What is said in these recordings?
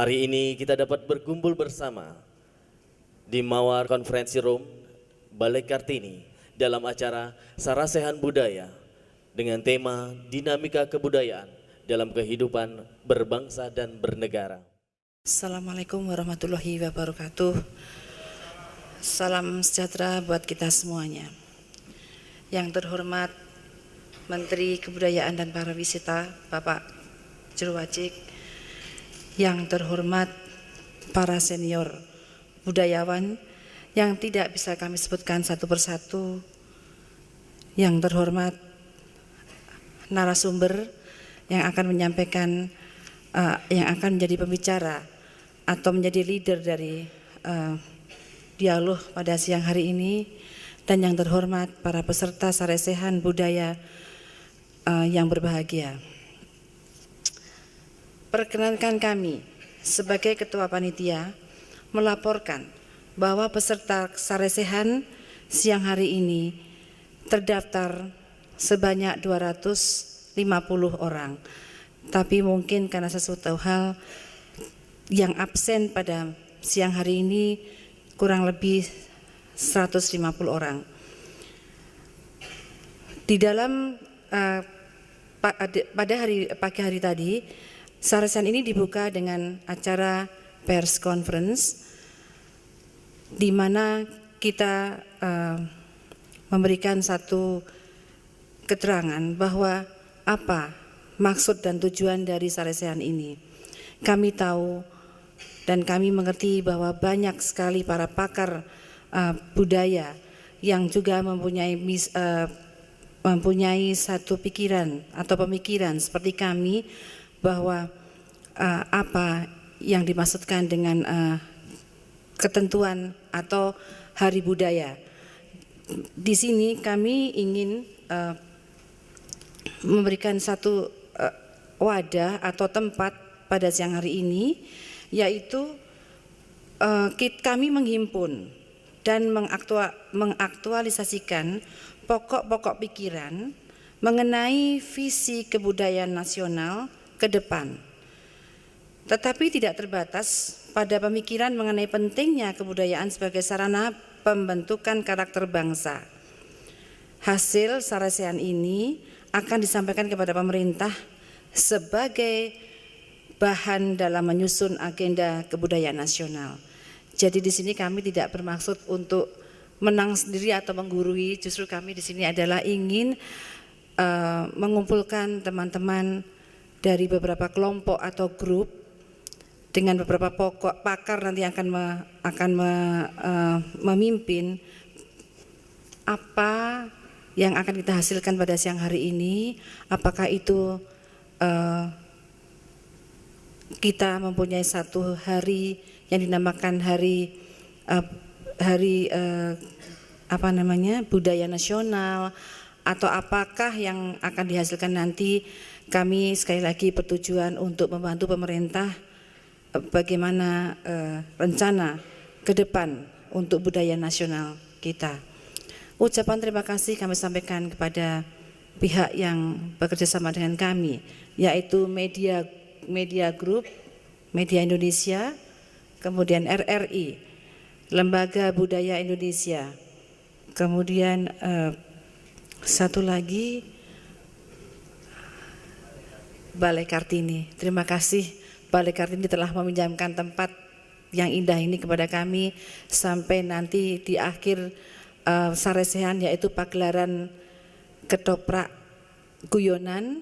Hari ini kita dapat berkumpul bersama di Mawar Konferensi Room Balai Kartini dalam acara Sarasehan Budaya dengan tema Dinamika Kebudayaan dalam Kehidupan Berbangsa dan Bernegara. Assalamualaikum warahmatullahi wabarakatuh. Salam sejahtera buat kita semuanya. Yang terhormat Menteri Kebudayaan dan Pariwisata Bapak Jero-Wacik, yang terhormat para senior budayawan yang tidak bisa kami sebutkan satu persatu, yang terhormat narasumber yang akan menyampaikan, yang akan menjadi pembicara atau menjadi leader dari dialog pada siang hari ini, dan yang terhormat para peserta Sarasehan Budaya yang berbahagia. Perkenankan kami sebagai Ketua Panitia melaporkan bahwa peserta Sarasehan siang hari ini terdaftar sebanyak 250 orang. Tapi mungkin karena sesuatu hal yang absen pada siang hari ini kurang lebih 150 orang. Di dalam pada pagi hari tadi, Sarasehan ini dibuka dengan acara pers conference, di mana kita memberikan satu keterangan bahwa apa maksud dan tujuan dari Sarasehan ini. Kami tahu dan kami mengerti bahwa banyak sekali para pakar budaya yang juga mempunyai satu pikiran atau pemikiran seperti kami, bahwa apa yang dimaksudkan dengan ketentuan atau hari budaya. Di sini kami ingin memberikan satu wadah atau tempat pada siang hari ini, yaitu kami menghimpun dan mengaktualisasikan pokok-pokok pikiran mengenai visi kebudayaan nasional ke depan, tetapi tidak terbatas pada pemikiran mengenai pentingnya kebudayaan sebagai sarana pembentukan karakter bangsa. Hasil Sarasehan ini akan disampaikan kepada pemerintah sebagai bahan dalam menyusun agenda kebudayaan nasional. Jadi di sini kami tidak bermaksud untuk menang sendiri atau menggurui, justru kami di sini adalah ingin mengumpulkan teman-teman dari beberapa kelompok atau grup dengan beberapa pokok pakar nanti akan memimpin apa yang akan kita hasilkan pada siang hari ini. Apakah itu kita mempunyai satu hari yang dinamakan hari budaya nasional, atau apakah yang akan dihasilkan nanti. Kami sekali lagi bertujuan untuk membantu pemerintah bagaimana rencana ke depan untuk budaya nasional kita. Ucapan terima kasih kami sampaikan kepada pihak yang bekerja sama dengan kami, yaitu Media Group, Media Indonesia, kemudian RRI, Lembaga Budaya Indonesia, kemudian satu lagi Balai Kartini. Terima kasih Balai Kartini telah meminjamkan tempat yang indah ini kepada kami sampai nanti di akhir Sarasehan, yaitu pagelaran ketoprak guyonan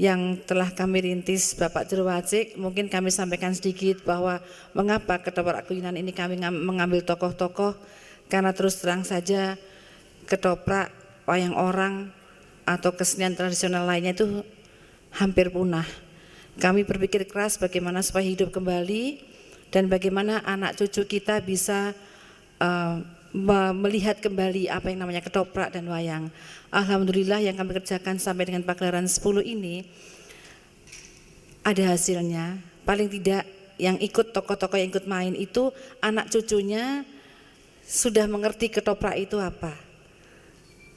yang telah kami rintis Bapak Jero-Wacik. Mungkin kami sampaikan sedikit bahwa mengapa ketoprak guyonan ini kami mengambil tokoh-tokoh, karena terus terang saja ketoprak, wayang orang atau kesenian tradisional lainnya itu hampir punah. Kami berpikir keras bagaimana supaya hidup kembali dan bagaimana anak cucu kita bisa melihat kembali apa yang namanya ketoprak dan wayang. Alhamdulillah yang kami kerjakan sampai dengan pagelaran 10 ini ada hasilnya. Paling tidak yang ikut, tokoh-tokoh yang ikut main itu anak cucunya sudah mengerti ketoprak itu apa.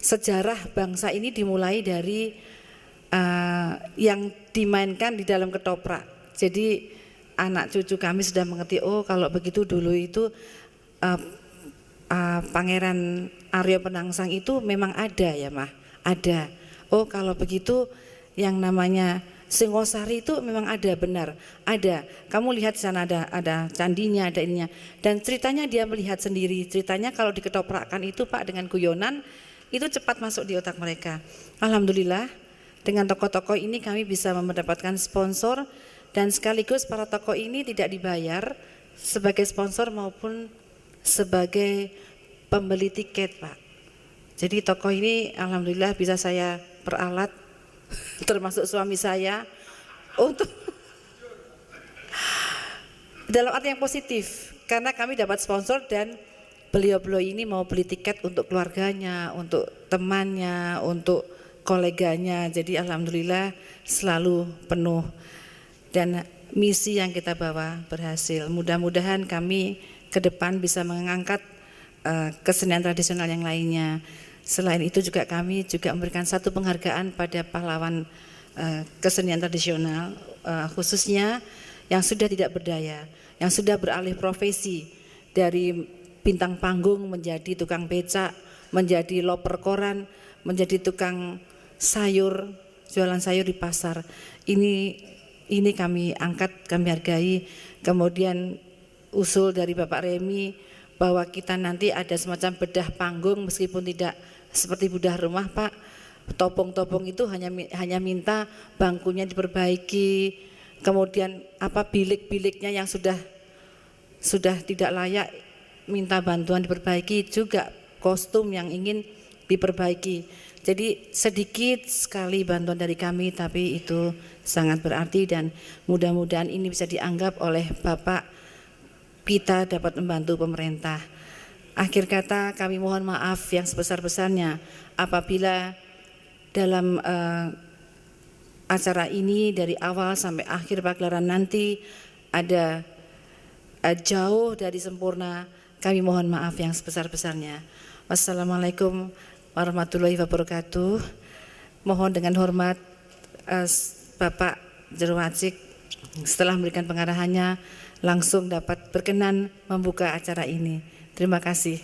Sejarah bangsa ini dimulai dari yang dimainkan di dalam ketoprak. Jadi anak cucu kami sudah mengerti, oh kalau begitu dulu itu Pangeran Aryo Penangsang itu memang ada ya Mah, ada. Oh kalau begitu yang namanya Singosari itu memang ada, benar ada. Kamu lihat di sana ada candinya, ada ininya. Dan ceritanya dia melihat sendiri. Ceritanya kalau diketoprakkan itu Pak dengan guyonan itu cepat masuk di otak mereka. Alhamdulillah dengan tokoh-tokoh ini kami bisa mendapatkan sponsor. Dan sekaligus para tokoh ini tidak dibayar sebagai sponsor maupun sebagai pembeli tiket Pak. Jadi tokoh ini alhamdulillah bisa saya peralat termasuk suami saya untuk dalam arti yang positif. Karena kami dapat sponsor dan beliau-beliau ini mau beli tiket untuk keluarganya, untuk temannya, untuk koleganya. Jadi alhamdulillah selalu penuh. Dan misi yang kita bawa berhasil. Mudah-mudahan kami ke depan bisa mengangkat kesenian tradisional yang lainnya. Selain itu juga kami juga memberikan satu penghargaan pada pahlawan kesenian tradisional, khususnya yang sudah tidak berdaya, yang sudah beralih profesi dari bintang panggung menjadi tukang becak, menjadi loper koran, menjadi tukang sayur, jualan sayur di pasar. Ini kami angkat, kami hargai. Kemudian usul dari Bapak Remi bahwa kita nanti ada semacam bedah panggung meskipun tidak seperti bedah rumah Pak. Topong-topong itu hanya minta bangkunya diperbaiki, kemudian bilik-biliknya yang sudah tidak layak minta bantuan diperbaiki, juga kostum yang ingin diperbaiki. Jadi sedikit sekali bantuan dari kami, tapi itu sangat berarti dan mudah-mudahan ini bisa dianggap oleh Bapak kita dapat membantu pemerintah. Akhir kata kami mohon maaf yang sebesar-besarnya apabila dalam acara ini dari awal sampai akhir pagelaran nanti ada jauh dari sempurna. Kami mohon maaf yang sebesar-besarnya. Wassalamualaikum warahmatullahi wabarakatuh. Mohon dengan hormat Bapak Jerwacik setelah memberikan pengarahannya langsung dapat berkenan membuka acara ini. Terima kasih.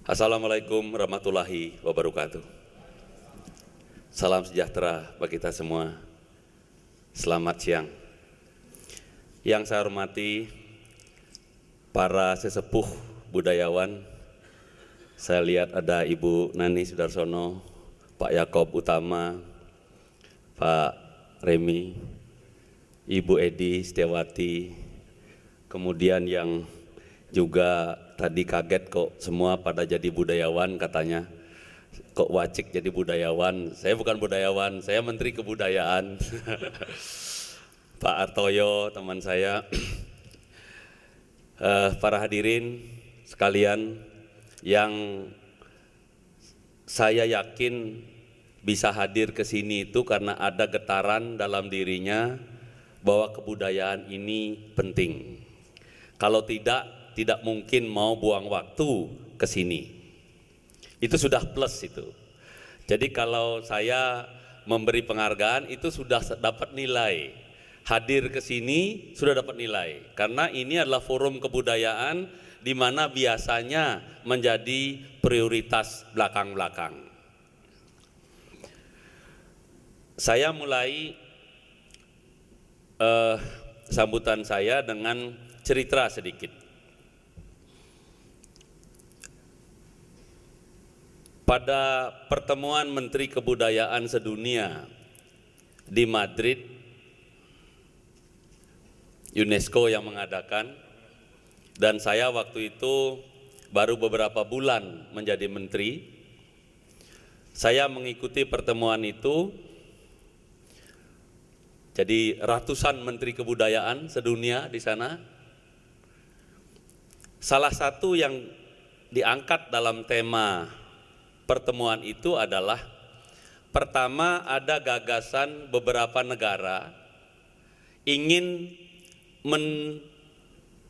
Assalamualaikum warahmatullahi wabarakatuh. Salam sejahtera bagi kita semua. Selamat siang. Yang saya hormati para sesepuh budayawan, saya lihat ada Ibu Nani Sudarsono, Pak Yakob Utama, Pak Remi, Ibu Edi Setiawati, kemudian yang juga tadi kaget kok semua pada jadi budayawan katanya, kok Wacik jadi budayawan. Saya bukan budayawan, saya Menteri Kebudayaan. Pak Artoyo teman saya. Para hadirin sekalian yang saya yakin bisa hadir ke sini itu karena ada getaran dalam dirinya bahwa kebudayaan ini penting. Kalau tidak mungkin mau buang waktu ke sini. Itu sudah plus itu. Jadi kalau saya memberi penghargaan itu sudah dapat nilai. Hadir ke sini sudah dapat nilai. Karena ini adalah forum kebudayaan di mana biasanya menjadi prioritas belakang-belakang. Saya mulai sambutan saya dengan cerita sedikit. Pada pertemuan Menteri Kebudayaan Sedunia di Madrid, UNESCO yang mengadakan, dan saya waktu itu baru beberapa bulan menjadi menteri. Saya mengikuti pertemuan itu. Jadi ratusan menteri kebudayaan sedunia di sana. Salah satu yang diangkat dalam tema pertemuan itu adalah pertama ada gagasan beberapa negara ingin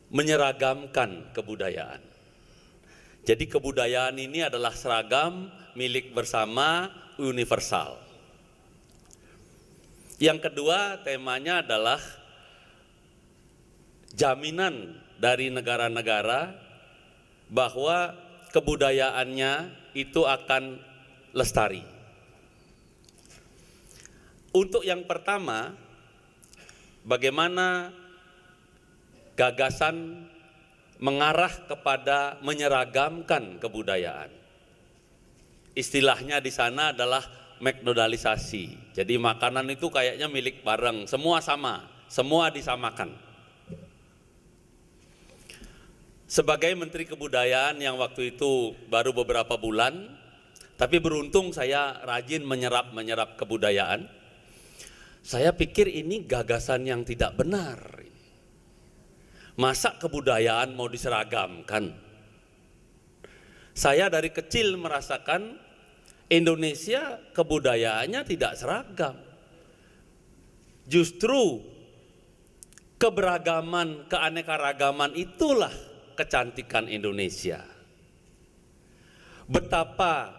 menyeragamkan kebudayaan. Jadi kebudayaan ini adalah seragam milik bersama universal. Yang kedua, temanya adalah jaminan dari negara-negara bahwa kebudayaannya itu akan lestari. Untuk yang pertama, bagaimana gagasan mengarah kepada menyeragamkan kebudayaan. Istilahnya di sana adalah McDonaldisasi. Jadi makanan itu kayaknya milik bareng, semua sama, semua disamakan. Sebagai Menteri Kebudayaan yang waktu itu baru beberapa bulan, tapi beruntung saya rajin menyerap kebudayaan. Saya pikir ini gagasan yang tidak benar. Masa kebudayaan mau diseragamkan? Saya dari kecil merasakan Indonesia kebudayaannya tidak seragam. Justru keberagaman, keanekaragaman itulah kecantikan Indonesia. Betapa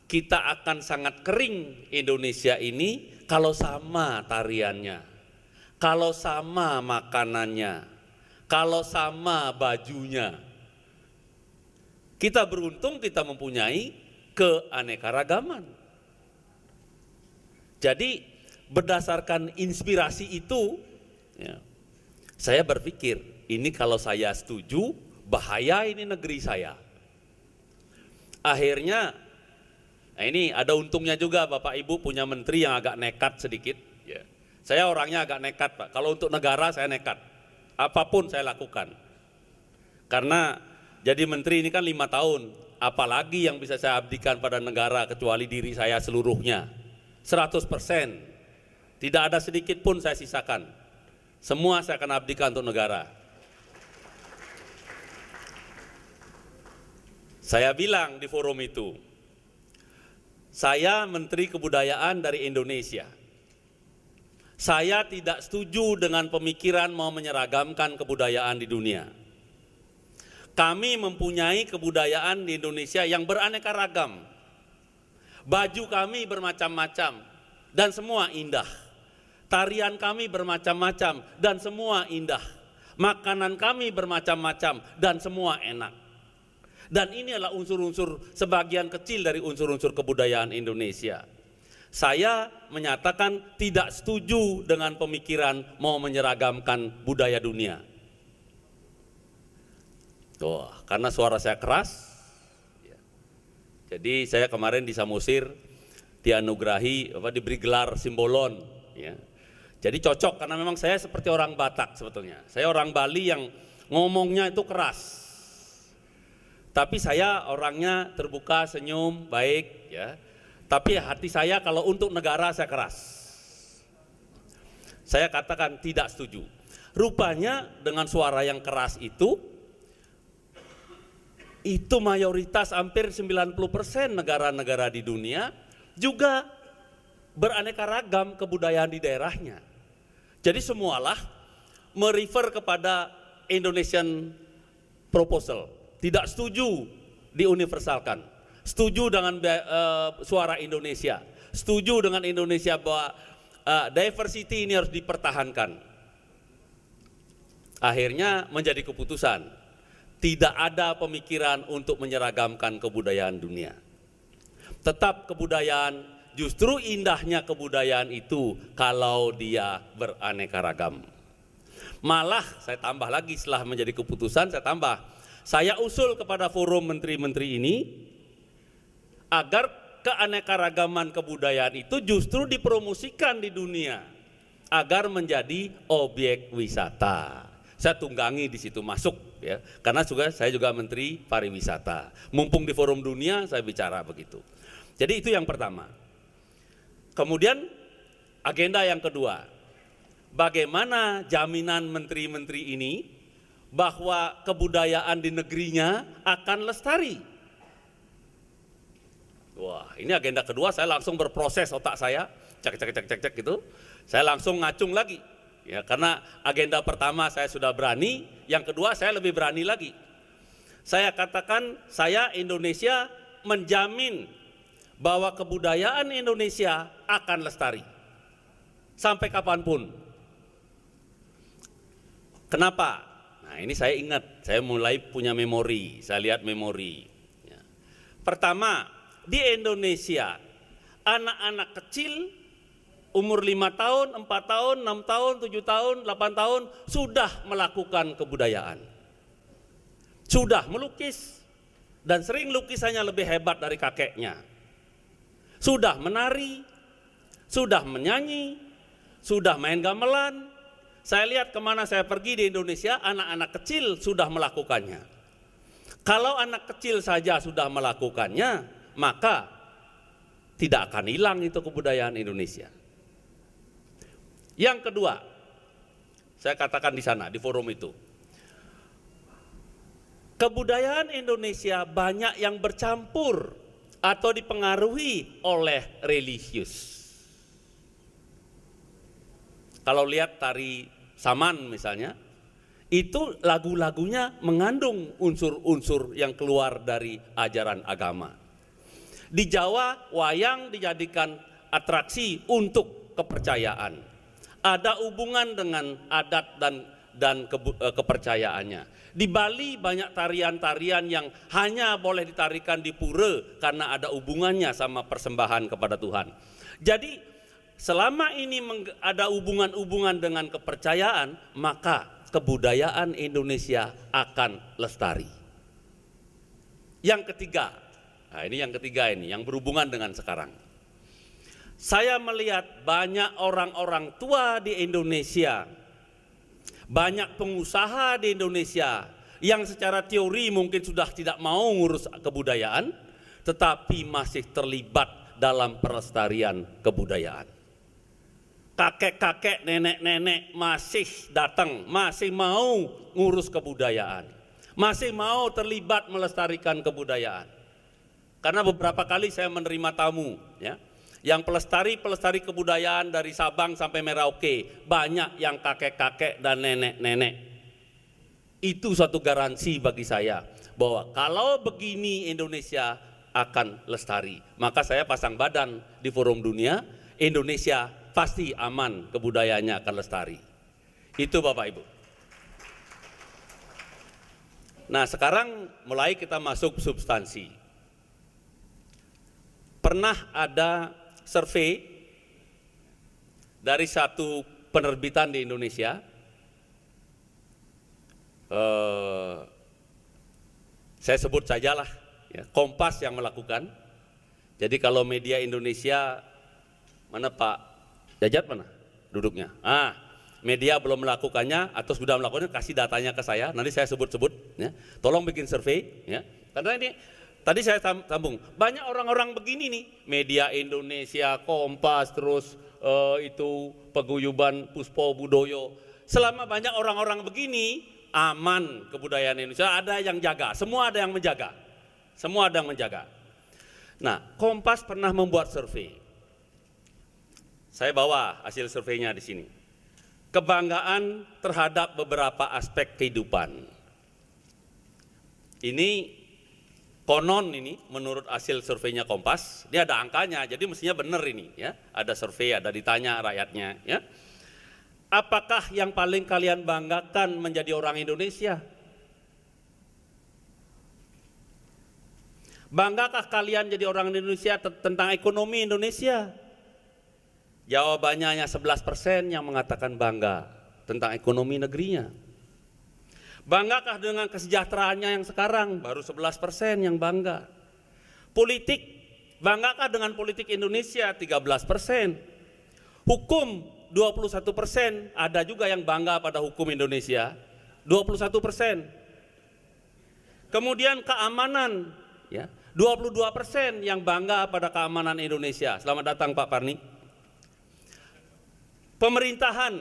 kita akan sangat kering Indonesia ini kalau sama tariannya, kalau sama makanannya, kalau sama bajunya. Kita beruntung kita mempunyai keanekaragaman. Jadi berdasarkan inspirasi itu, ya, saya berpikir ini kalau saya setuju bahaya ini negeri saya. Akhirnya, nah ini ada untungnya juga Bapak Ibu punya menteri yang agak nekat sedikit. Ya. Saya orangnya agak nekat Pak, kalau untuk negara saya nekat. Apapun saya lakukan. Karena jadi menteri ini kan 5 tahun, apalagi yang bisa saya abdikan pada negara kecuali diri saya seluruhnya. 100%. Tidak ada sedikit pun saya sisakan. Semua saya akan abdikan untuk negara. Saya bilang di forum itu, saya Menteri Kebudayaan dari Indonesia. Saya tidak setuju dengan pemikiran mau menyeragamkan kebudayaan di dunia. Kami mempunyai kebudayaan di Indonesia yang beraneka ragam. Baju kami bermacam-macam dan semua indah. Tarian kami bermacam-macam dan semua indah. Makanan kami bermacam-macam dan semua enak. Dan ini adalah unsur-unsur sebagian kecil dari unsur-unsur kebudayaan Indonesia. Saya menyatakan tidak setuju dengan pemikiran mau menyeragamkan budaya dunia. Karena suara saya keras, jadi saya kemarin di Samosir dianugerahi, diberi gelar simbolon. Ya. Jadi cocok karena memang saya seperti orang Batak sebetulnya. Saya orang Bali yang ngomongnya itu keras. Tapi saya orangnya terbuka, senyum, baik, ya. Tapi hati saya kalau untuk negara saya keras. Saya katakan tidak setuju. Rupanya dengan suara yang keras itu mayoritas hampir 90% negara-negara di dunia juga beraneka ragam kebudayaan di daerahnya. Jadi semualah merefer kepada Indonesian proposal. Tidak setuju diuniversalkan. Setuju dengan suara Indonesia, setuju dengan Indonesia bahwa diversity ini harus dipertahankan. Akhirnya menjadi keputusan, tidak ada pemikiran untuk menyeragamkan kebudayaan dunia. Tetap kebudayaan, justru indahnya kebudayaan itu kalau dia beraneka ragam. Malah saya tambah lagi setelah menjadi keputusan, saya usul kepada forum menteri-menteri ini, agar keanekaragaman kebudayaan itu justru dipromosikan di dunia agar menjadi objek wisata. Saya tunggangi di situ masuk ya, karena saya juga Menteri Pariwisata. Mumpung di forum dunia saya bicara begitu. Jadi itu yang pertama. Kemudian agenda yang kedua, bagaimana jaminan menteri-menteri ini bahwa kebudayaan di negerinya akan lestari. Wah, ini agenda kedua, saya langsung berproses otak saya, cek gitu. Saya langsung ngacung lagi. Ya, karena agenda pertama saya sudah berani, yang kedua saya lebih berani lagi. Saya katakan, saya Indonesia menjamin bahwa kebudayaan Indonesia akan lestari. sampai kapanpun. Kenapa? Nah, ini saya ingat, saya mulai punya memori, saya lihat memori. Ya. Pertama, di Indonesia, anak-anak kecil umur 5 tahun, 4 tahun, 6 tahun, 7 tahun, 8 tahun sudah melakukan kebudayaan. Sudah melukis, dan sering lukisannya lebih hebat dari kakeknya. Sudah menari, sudah menyanyi, sudah main gamelan. Saya lihat kemana saya pergi di Indonesia, anak-anak kecil sudah melakukannya. Kalau anak kecil saja sudah melakukannya, maka tidak akan hilang itu kebudayaan Indonesia. Yang kedua, saya katakan di sana, di forum itu, kebudayaan Indonesia banyak yang bercampur atau dipengaruhi oleh religius. Kalau lihat tari Saman misalnya, itu lagu-lagunya mengandung unsur-unsur yang keluar dari ajaran agama. Di Jawa, wayang dijadikan atraksi untuk kepercayaan. Ada hubungan dengan adat dan kepercayaannya. Di Bali banyak tarian-tarian yang hanya boleh ditarikan di pura karena ada hubungannya sama persembahan kepada Tuhan. Jadi selama ini ada hubungan-hubungan dengan kepercayaan, maka kebudayaan Indonesia akan lestari. Yang ketiga, nah ini yang ketiga ini, yang berhubungan dengan sekarang. Saya melihat banyak orang-orang tua di Indonesia, banyak pengusaha di Indonesia yang secara teori mungkin sudah tidak mau ngurus kebudayaan, tetapi masih terlibat dalam pelestarian kebudayaan. Kakek-kakek, nenek-nenek masih datang, masih mau ngurus kebudayaan, masih mau terlibat melestarikan kebudayaan. Karena beberapa kali saya menerima tamu, ya, yang pelestari kebudayaan dari Sabang sampai Merauke, banyak yang kakek-kakek dan nenek-nenek. Itu suatu garansi bagi saya bahwa kalau begini Indonesia akan lestari. Maka saya pasang badan di forum dunia, Indonesia pasti aman, kebudayaannya akan lestari. Itu Bapak Ibu. Nah, sekarang mulai kita masuk substansi. Pernah ada survei dari satu penerbitan di Indonesia, saya sebut sajalah, ya, Kompas yang melakukan. Jadi kalau media Indonesia, mana Pak Jajat mana duduknya? Media belum melakukannya atau sudah melakukannya, kasih datanya ke saya, nanti saya sebut-sebut, ya. Tolong bikin survei, ya. Karena ini tadi saya sambung, banyak orang-orang begini nih, media Indonesia, Kompas, terus itu Paguyuban Puspo Budoyo. Selama banyak orang-orang begini, aman kebudayaan Indonesia, ada yang jaga, semua ada yang menjaga. Semua ada yang menjaga. Nah, Kompas pernah membuat survei. Saya bawa hasil surveinya di sini. Kebanggaan terhadap beberapa aspek kehidupan. Ini konon ini menurut hasil surveinya Kompas, dia ada angkanya, jadi mestinya benar ini, ya. Ada survei, ada ditanya rakyatnya, ya. Apakah yang paling kalian banggakan menjadi orang Indonesia? Banggakah kalian jadi orang Indonesia tentang ekonomi Indonesia? Jawabannya hanya 11% yang mengatakan bangga tentang ekonomi negerinya. Banggakah dengan kesejahteraannya yang sekarang? Baru 11% yang bangga. Politik, banggakah dengan politik Indonesia? 13%. Hukum 21%, ada juga yang bangga pada hukum Indonesia, 21%. Kemudian keamanan, ya, 22% yang bangga pada keamanan Indonesia. Selamat datang Pak Parni. Pemerintahan,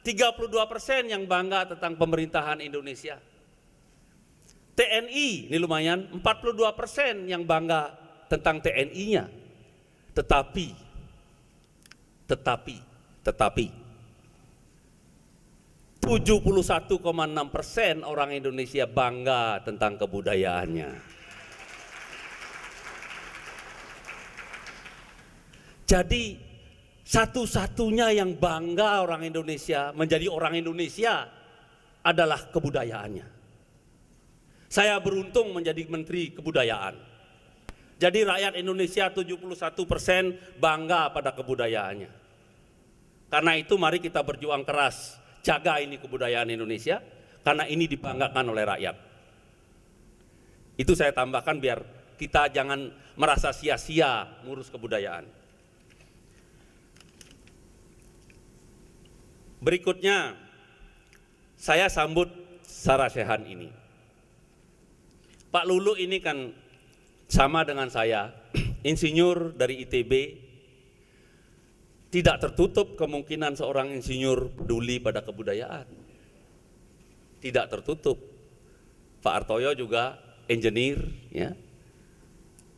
32% yang bangga tentang pemerintahan Indonesia. TNI, ini lumayan, 42% yang bangga tentang TNI-nya. Tetapi 71,6% orang Indonesia bangga tentang kebudayaannya. Jadi satu-satunya yang bangga orang Indonesia menjadi orang Indonesia adalah kebudayaannya. Saya beruntung menjadi Menteri Kebudayaan. Jadi rakyat Indonesia 71% bangga pada kebudayaannya. Karena itu mari kita berjuang keras, jaga ini kebudayaan Indonesia, karena ini dibanggakan oleh rakyat. Itu saya tambahkan biar kita jangan merasa sia-sia ngurus kebudayaan. Berikutnya, saya sambut Sarasehan ini. Pak Lulu ini kan sama dengan saya, insinyur dari ITB. Tidak tertutup kemungkinan seorang insinyur peduli pada kebudayaan. Tidak tertutup. Pak Artoyo juga engineer, ya.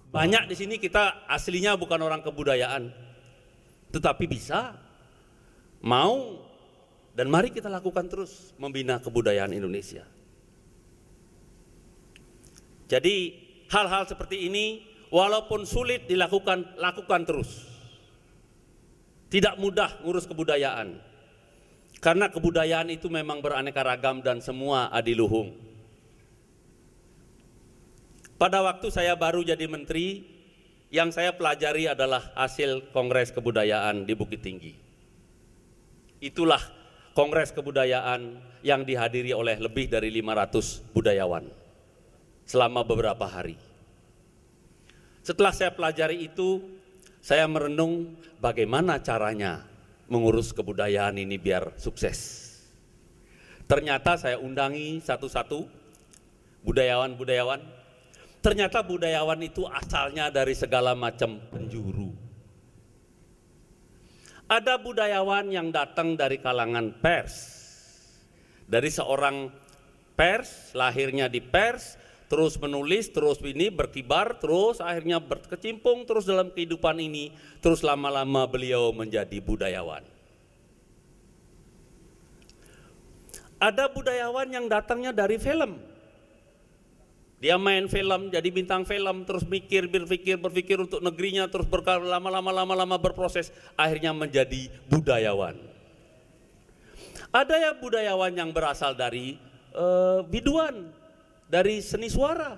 Banyak di sini kita aslinya bukan orang kebudayaan, tetapi bisa, mau, dan mari kita lakukan terus membina kebudayaan Indonesia. Jadi hal-hal seperti ini walaupun sulit dilakukan, lakukan terus. Tidak mudah ngurus kebudayaan, karena kebudayaan itu memang beraneka ragam dan semua adiluhung. Pada waktu saya baru jadi menteri, yang saya pelajari adalah hasil Kongres Kebudayaan di Bukit Tinggi. Itulah Kongres Kebudayaan yang dihadiri oleh lebih dari 500 budayawan selama beberapa hari. Setelah saya pelajari itu, saya merenung bagaimana caranya mengurus kebudayaan ini biar sukses. Ternyata saya undangi satu-satu budayawan-budayawan. Ternyata budayawan itu asalnya dari segala macam penjuru. Ada budayawan yang datang dari kalangan pers. Dari seorang pers, lahirnya di pers, terus menulis, terus ini berkibar, terus akhirnya berkecimpung terus dalam kehidupan ini, terus lama-lama beliau menjadi budayawan. Ada budayawan yang datangnya dari film. Dia main film, jadi bintang film, terus berpikir untuk negerinya, terus lama-lama berproses, akhirnya menjadi budayawan. Ada ya budayawan yang berasal dari biduan, dari seni suara,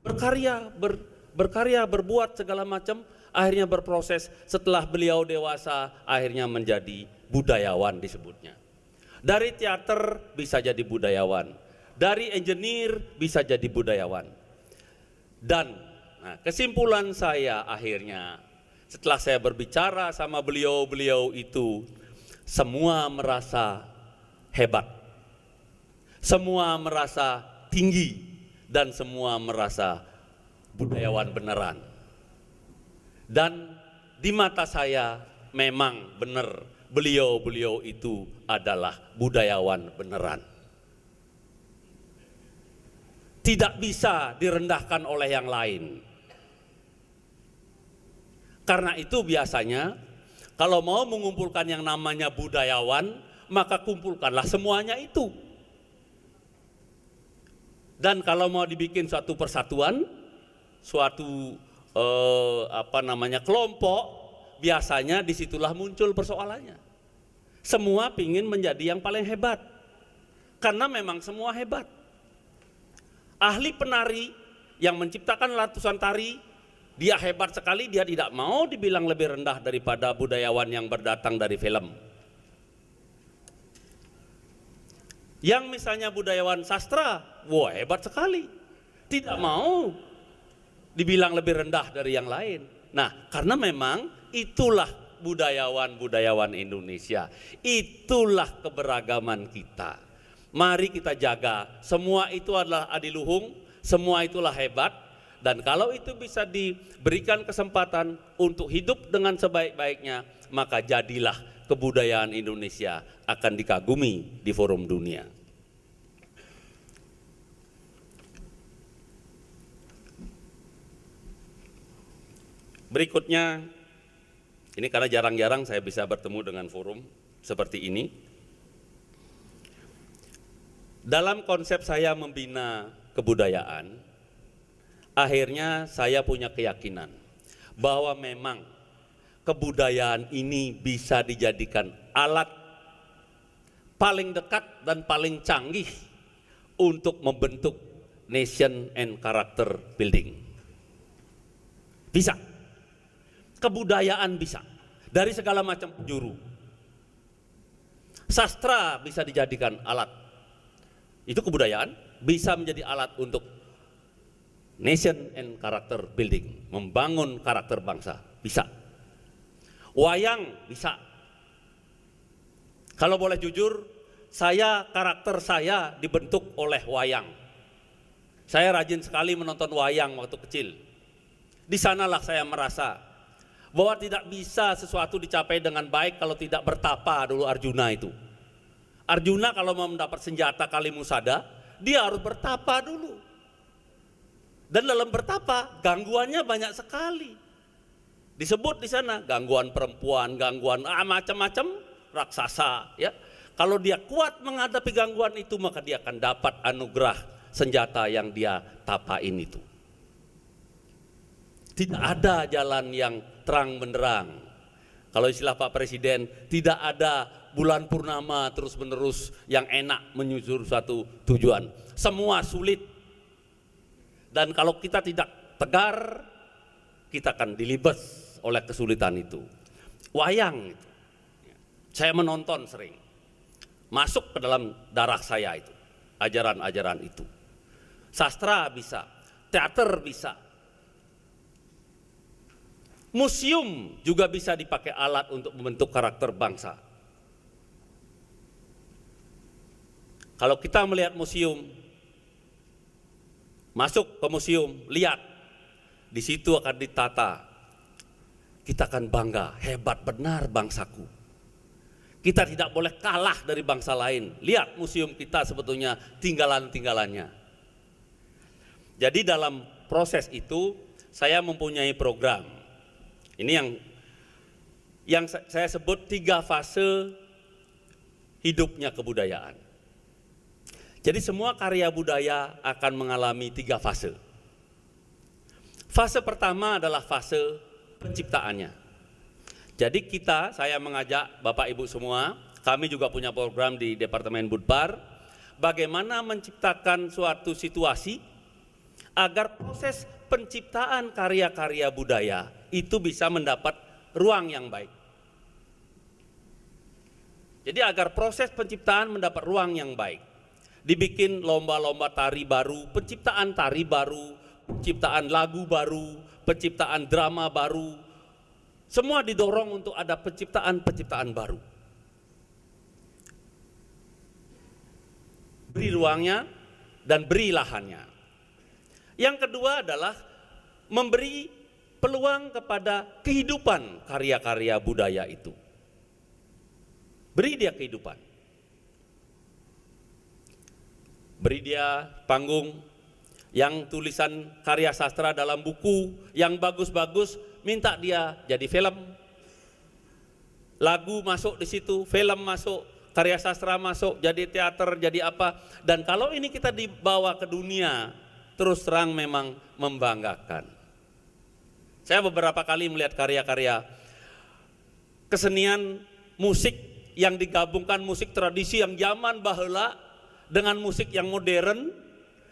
berkarya, berbuat segala macam, akhirnya berproses. Setelah beliau dewasa, akhirnya menjadi budayawan disebutnya. Dari teater bisa jadi budayawan, dari engineer bisa jadi budayawan. Dan kesimpulan saya akhirnya, setelah saya berbicara sama beliau itu, semua merasa hebat, semua merasa tinggi, dan semua merasa budayawan beneran. Dan di mata saya memang benar beliau itu adalah budayawan beneran. Tidak bisa direndahkan oleh yang lain. Karena itu biasanya kalau mau mengumpulkan yang namanya budayawan, maka kumpulkanlah semuanya itu. Dan kalau mau dibikin suatu persatuan, suatu kelompok, biasanya disitulah muncul persoalannya. Semua pingin menjadi yang paling hebat, karena memang semua hebat. Ahli penari yang menciptakan ratusan tari, dia hebat sekali, dia tidak mau dibilang lebih rendah daripada budayawan yang berdatang dari film. Yang misalnya budayawan sastra, wah hebat sekali, tidak mau dibilang lebih rendah dari yang lain. Nah, karena memang itulah budayawan Indonesia, itulah keberagaman kita. Mari kita jaga, semua itu adalah adiluhung, semua itulah hebat. Dan kalau itu bisa diberikan kesempatan untuk hidup dengan sebaik-baiknya, maka jadilah kebudayaan Indonesia akan dikagumi di forum dunia. Berikutnya, ini karena jarang-jarang saya bisa bertemu dengan forum seperti ini. Dalam konsep saya membina kebudayaan, akhirnya saya punya keyakinan bahwa memang kebudayaan ini bisa dijadikan alat paling dekat dan paling canggih untuk membentuk nation and character building. Bisa. Kebudayaan bisa. Dari segala macam penjuru. Sastra bisa dijadikan alat. Itu kebudayaan bisa menjadi alat untuk nation and character building. Membangun karakter bangsa. Bisa. Wayang bisa. Kalau boleh jujur, karakter saya dibentuk oleh wayang. Saya rajin sekali menonton wayang waktu kecil. Di sanalah saya merasa bahwa tidak bisa sesuatu dicapai dengan baik kalau tidak bertapa dulu Arjuna itu. Arjuna kalau mau mendapat senjata Kalimusada, dia harus bertapa dulu. Dan dalam bertapa, gangguannya banyak sekali. Disebut di sana gangguan perempuan, gangguan macam-macam raksasa, ya. Kalau dia kuat menghadapi gangguan itu, maka dia akan dapat anugerah senjata yang dia tapain itu. Tidak ada jalan yang terang benderang. Kalau istilah Pak Presiden, tidak ada bulan purnama terus-menerus yang enak menyusul suatu tujuan. Semua sulit. Dan kalau kita tidak tegar, kita akan dilibas oleh kesulitan itu. Wayang itu, saya menonton sering. Masuk ke dalam darah saya itu, ajaran-ajaran itu. Sastra bisa, teater bisa. Museum juga bisa dipakai alat untuk membentuk karakter bangsa. Kalau kita melihat museum, masuk ke museum, lihat, di situ akan ditata. Kita akan bangga, hebat benar bangsaku. Kita tidak boleh kalah dari bangsa lain. Lihat museum kita sebetulnya tinggalan-tinggalannya. Jadi dalam proses itu saya mempunyai program. Ini yang saya sebut 3 fase hidupnya kebudayaan. Jadi semua karya budaya akan mengalami 3 fase. Fase pertama adalah fase penciptaannya. Jadi saya mengajak Bapak Ibu semua, kami juga punya program di Departemen Budpar, bagaimana menciptakan suatu situasi agar proses penciptaan karya-karya budaya itu bisa mendapat ruang yang baik. Jadi agar proses penciptaan mendapat ruang yang baik, dibikin lomba-lomba tari baru, penciptaan tari baru, penciptaan lagu baru, penciptaan drama baru, semua didorong untuk ada penciptaan-penciptaan baru. Beri ruangnya dan beri lahannya. Yang kedua adalah memberi peluang kepada kehidupan karya-karya budaya itu. Beri dia kehidupan. Beri dia panggung, yang tulisan karya sastra dalam buku yang bagus-bagus, minta dia jadi film. Lagu masuk di situ, film masuk, karya sastra masuk, jadi teater, jadi apa. Dan kalau ini kita dibawa ke dunia, terus terang memang membanggakan. Saya beberapa kali melihat karya-karya kesenian musik yang digabungkan musik tradisi yang zaman baheula dengan musik yang modern,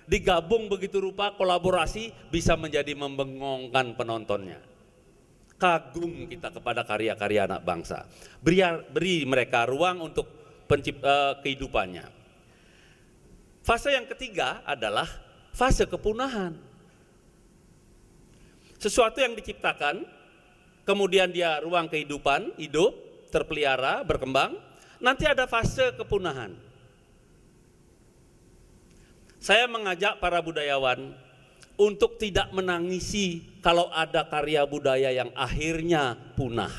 digabung begitu rupa, kolaborasi, bisa menjadi membengongkan penontonnya. Kagum kita kepada karya-karya anak bangsa. Beri mereka ruang untuk kehidupannya. Fase yang ketiga adalah fase kepunahan. Sesuatu yang diciptakan, kemudian dia ruang kehidupan, hidup, terpelihara, berkembang, nanti ada fase kepunahan. Saya mengajak para budayawan untuk tidak menangisi kalau ada karya budaya yang akhirnya punah.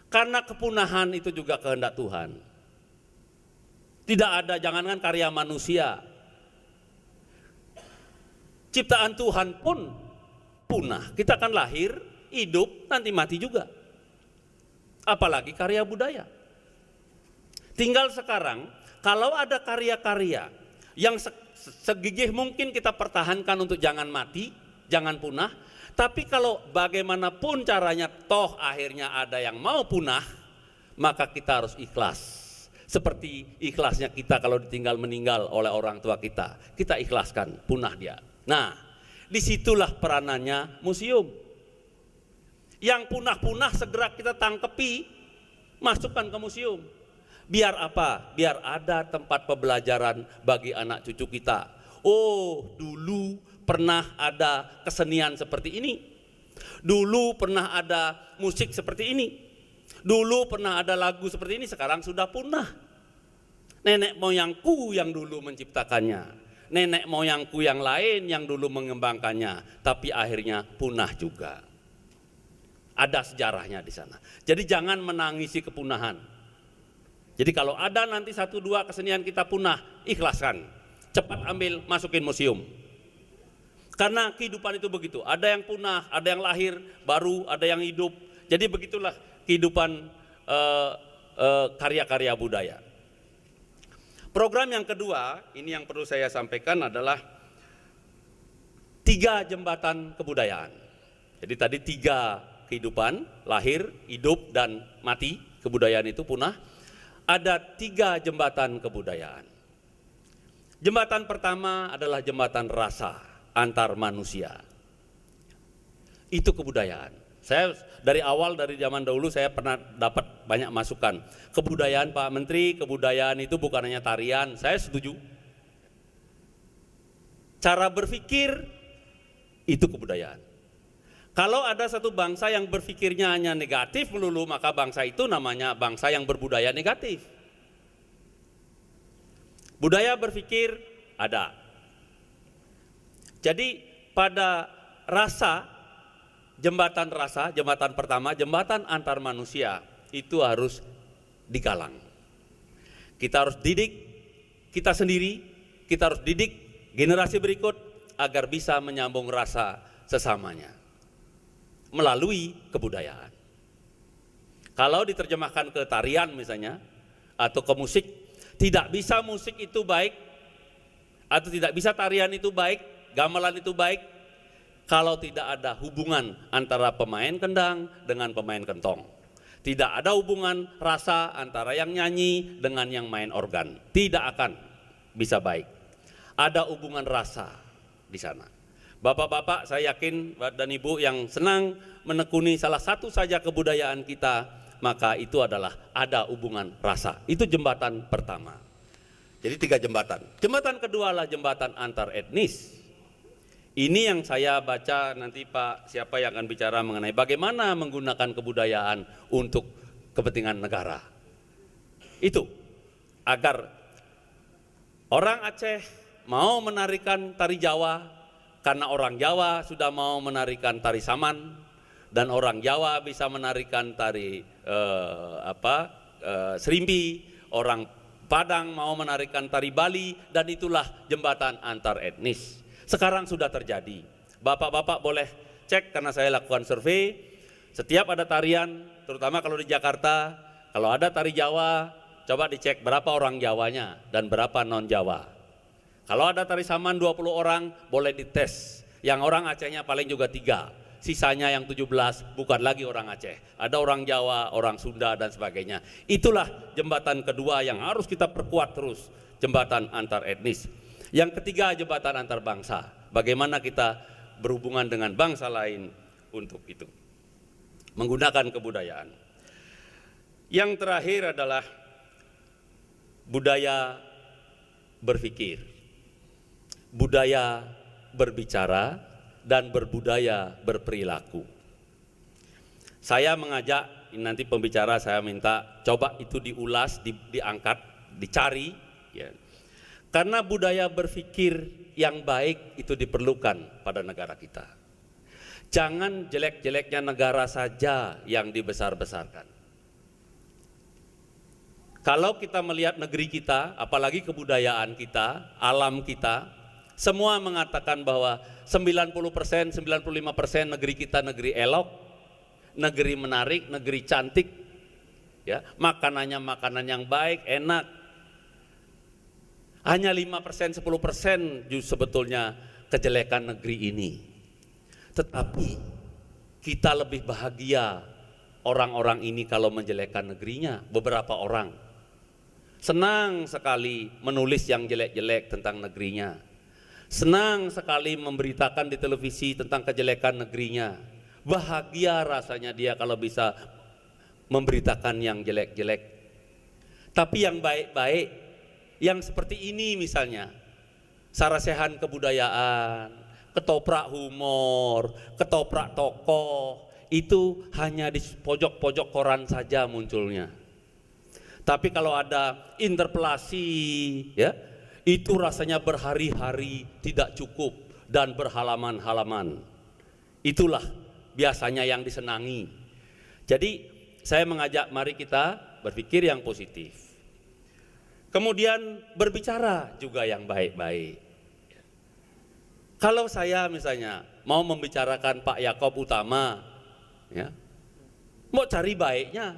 Karena kepunahan itu juga kehendak Tuhan. Tidak ada, jangankan karya manusia, ciptaan Tuhan pun punah. Kita akan lahir, hidup, nanti mati juga. Apalagi karya budaya. Tinggal sekarang, kalau ada karya-karya yang segigih mungkin kita pertahankan untuk jangan mati, jangan punah, Tapi kalau bagaimanapun caranya toh akhirnya ada yang mau punah, maka kita harus ikhlas. Seperti ikhlasnya kita kalau ditinggal meninggal oleh orang tua kita ikhlaskan, punah dia. Nah, disitulah peranannya museum. Yang punah-punah segera kita tangkepi, masukkan ke museum. Biar apa? Biar ada tempat pembelajaran bagi anak cucu kita. Oh, dulu pernah ada kesenian seperti ini. Dulu pernah ada musik seperti ini. Dulu pernah ada lagu seperti ini, sekarang sudah punah. Nenek moyangku yang dulu menciptakannya. Nenek moyangku yang lain yang dulu mengembangkannya, tapi akhirnya punah juga. Ada sejarahnya di sana. Jadi jangan menangisi kepunahan. Jadi kalau ada nanti 1-2 kesenian kita punah, ikhlaskan. Cepat ambil, masukin museum. Karena kehidupan itu begitu, ada yang punah, ada yang lahir baru, ada yang hidup. Jadi begitulah kehidupan karya-karya budaya. Program yang kedua, ini yang perlu saya sampaikan adalah 3 jembatan kebudayaan. Jadi tadi 3 kehidupan, lahir, hidup, dan mati, kebudayaan itu punah. Ada 3 jembatan kebudayaan. Jembatan pertama adalah jembatan rasa antar manusia. Itu kebudayaan. Saya dari awal, dari zaman dahulu saya pernah dapat banyak masukan. Kebudayaan Pak Menteri, kebudayaan itu bukan hanya tarian, saya setuju. Cara berpikir itu kebudayaan. Kalau ada satu bangsa yang berpikirnya hanya negatif melulu, maka bangsa itu namanya bangsa yang berbudaya negatif. Budaya berpikir ada. Jadi pada jembatan pertama, jembatan antar manusia itu harus digalang. Kita harus didik kita sendiri, kita harus didik generasi berikut agar bisa menyambung rasa sesamanya melalui kebudayaan. Kalau diterjemahkan ke tarian misalnya atau ke musik, tidak bisa musik itu baik atau tidak bisa tarian itu baik, gamelan itu baik kalau tidak ada hubungan antara pemain kendang dengan pemain kentong. Tidak ada hubungan rasa antara yang nyanyi dengan yang main organ. Tidak akan bisa baik. Ada hubungan rasa di sana. Bapak-bapak, saya yakin dan Ibu yang senang menekuni salah satu saja kebudayaan kita, maka itu adalah ada hubungan rasa. Itu jembatan pertama. Jadi 3 jembatan. Jembatan kedua adalah jembatan antar etnis. Ini yang saya baca, nanti Pak siapa yang akan bicara mengenai bagaimana menggunakan kebudayaan untuk kepentingan negara. Itu agar orang Aceh mau menarikan tari Jawa karena orang Jawa sudah mau menarikan tari Saman, dan orang Jawa bisa menarikan tari Serimpi, orang Padang mau menarikan tari Bali, dan itulah jembatan antar etnis. Sekarang sudah terjadi. Bapak-bapak boleh cek karena saya lakukan survei. Setiap ada tarian, terutama kalau di Jakarta, kalau ada tari Jawa, coba dicek berapa orang Jawanya dan berapa non Jawa. Kalau ada tari Saman 20 orang, boleh dites. Yang orang Acehnya paling juga 3. Sisanya yang 17 bukan lagi orang Aceh. Ada orang Jawa, orang Sunda dan sebagainya. Itulah jembatan kedua yang harus kita perkuat terus. Jembatan antar etnis. Yang ketiga, jembatan antar bangsa. Bagaimana kita berhubungan dengan bangsa lain untuk itu. Menggunakan kebudayaan. Yang terakhir adalah budaya berpikir. Budaya berbicara dan berbudaya berperilaku. Saya mengajak, nanti pembicara saya minta coba itu diulas, diangkat, dicari ya. Karena budaya berpikir yang baik itu diperlukan pada negara kita. Jangan jelek-jeleknya negara saja yang dibesar-besarkan. Kalau kita melihat negeri kita, apalagi kebudayaan kita, alam kita, semua mengatakan bahwa 90%, 95% negeri kita negeri elok, negeri menarik, negeri cantik, ya, makanannya makanan yang baik, enak. Hanya 5%, 10% sebetulnya kejelekan negeri ini. Tetapi kita lebih bahagia orang-orang ini kalau menjelekkan negerinya. Beberapa orang senang sekali menulis yang jelek-jelek tentang negerinya. Senang sekali memberitakan di televisi tentang kejelekan negerinya. Bahagia rasanya dia kalau bisa memberitakan yang jelek-jelek. Tapi yang baik-baik, yang seperti ini misalnya, sarasehan kebudayaan, ketoprak humor, ketoprak tokoh, itu hanya di pojok-pojok koran saja munculnya. Tapi kalau ada interpelasi, ya, itu rasanya berhari-hari tidak cukup dan berhalaman-halaman. Itulah biasanya yang disenangi. Jadi saya mengajak mari kita berpikir yang positif. Kemudian berbicara juga yang baik-baik. Kalau saya misalnya mau membicarakan Pak Yakob Utama, ya, mau cari baiknya,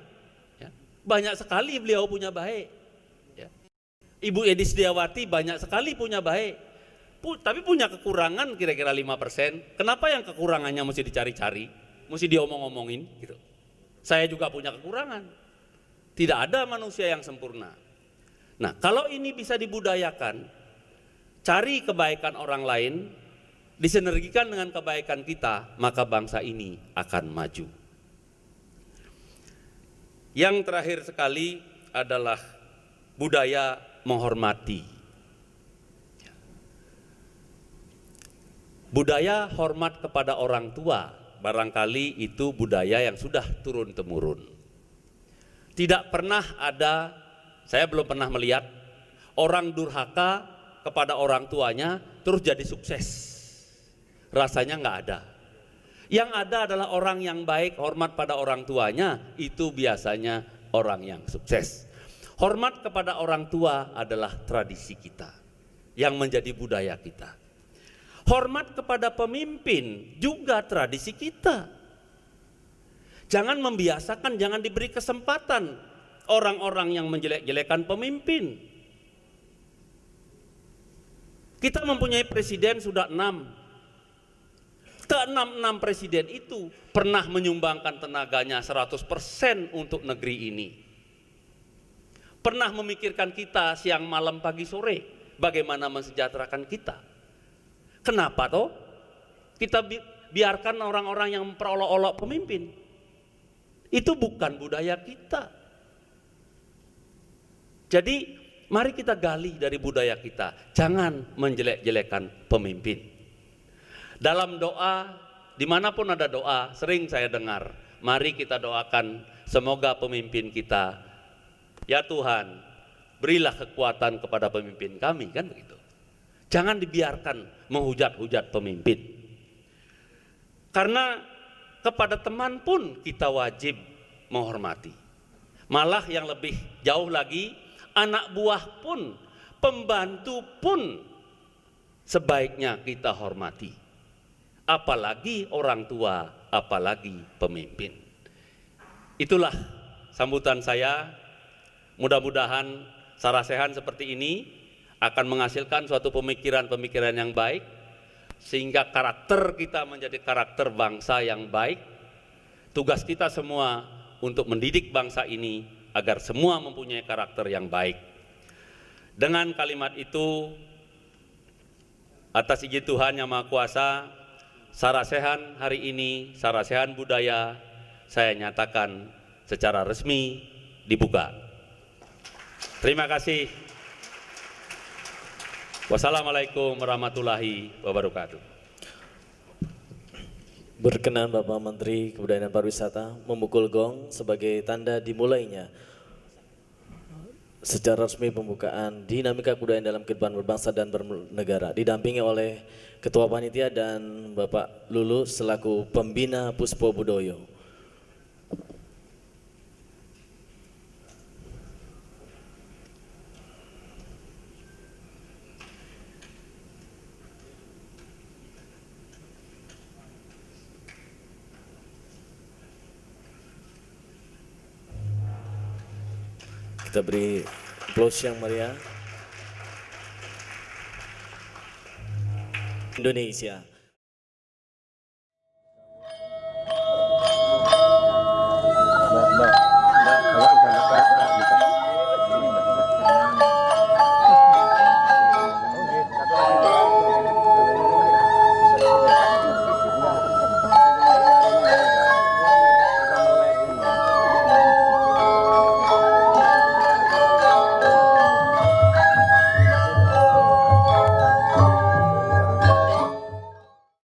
ya, banyak sekali beliau punya baik. Ya. Ibu Edi Setiawati banyak sekali punya baik, tapi punya kekurangan kira-kira 5%. Kenapa yang kekurangannya mesti dicari-cari, mesti diomong-omongin gitu? Saya juga punya kekurangan. Tidak ada manusia yang sempurna. Nah, kalau ini bisa dibudayakan, cari kebaikan orang lain, disinergikan dengan kebaikan kita, maka bangsa ini akan maju. Yang terakhir sekali adalah budaya menghormati. Budaya hormat kepada orang tua, barangkali itu budaya yang sudah turun-temurun. Tidak pernah ada, saya belum pernah melihat orang durhaka kepada orang tuanya terus jadi sukses. Rasanya nggak ada. Yang ada adalah orang yang baik, hormat pada orang tuanya, itu biasanya orang yang sukses. Hormat kepada orang tua adalah tradisi kita, yang menjadi budaya kita. Hormat kepada pemimpin juga tradisi kita. Jangan membiasakan, jangan diberi kesempatan orang-orang yang menjelek-jelekan pemimpin. Kita mempunyai presiden sudah 6. Ke-6 presiden itu pernah menyumbangkan tenaganya 100% untuk negeri ini. Pernah memikirkan kita siang malam pagi sore bagaimana mensejahterakan kita. Kenapa toh? Kita biarkan orang-orang yang memperolok-olok pemimpin. Itu bukan budaya kita. Jadi mari kita gali dari budaya kita. Jangan menjelek-jelekan pemimpin. Dalam doa, dimanapun ada doa, sering saya dengar, mari kita doakan semoga pemimpin kita, ya Tuhan, berilah kekuatan kepada pemimpin kami, kan begitu. Jangan dibiarkan menghujat-hujat pemimpin. Karena kepada teman pun kita wajib menghormati. Malah yang lebih jauh lagi, anak buah pun, pembantu pun sebaiknya kita hormati. Apalagi orang tua, apalagi pemimpin. Itulah sambutan saya. Mudah-mudahan sarasehan seperti ini akan menghasilkan suatu pemikiran-pemikiran yang baik, sehingga karakter kita menjadi karakter bangsa yang baik. Tugas kita semua untuk mendidik bangsa ini agar semua mempunyai karakter yang baik. Dengan kalimat itu, atas izin Tuhan Yang Maha Kuasa, sarasehan hari ini, sarasehan budaya, saya nyatakan secara resmi dibuka. Terima kasih. Wassalamualaikum warahmatullahi wabarakatuh. Berkenan Bapak Menteri Kebudayaan dan Pariwisata memukul gong sebagai tanda dimulainya secara resmi pembukaan dinamika kebudayaan dalam kehidupan berbangsa dan bernegara, didampingi oleh Ketua Panitia dan Bapak Lulu selaku Pembina Puspo Budoyo. Kita beri applause yang meriah. Indonesia.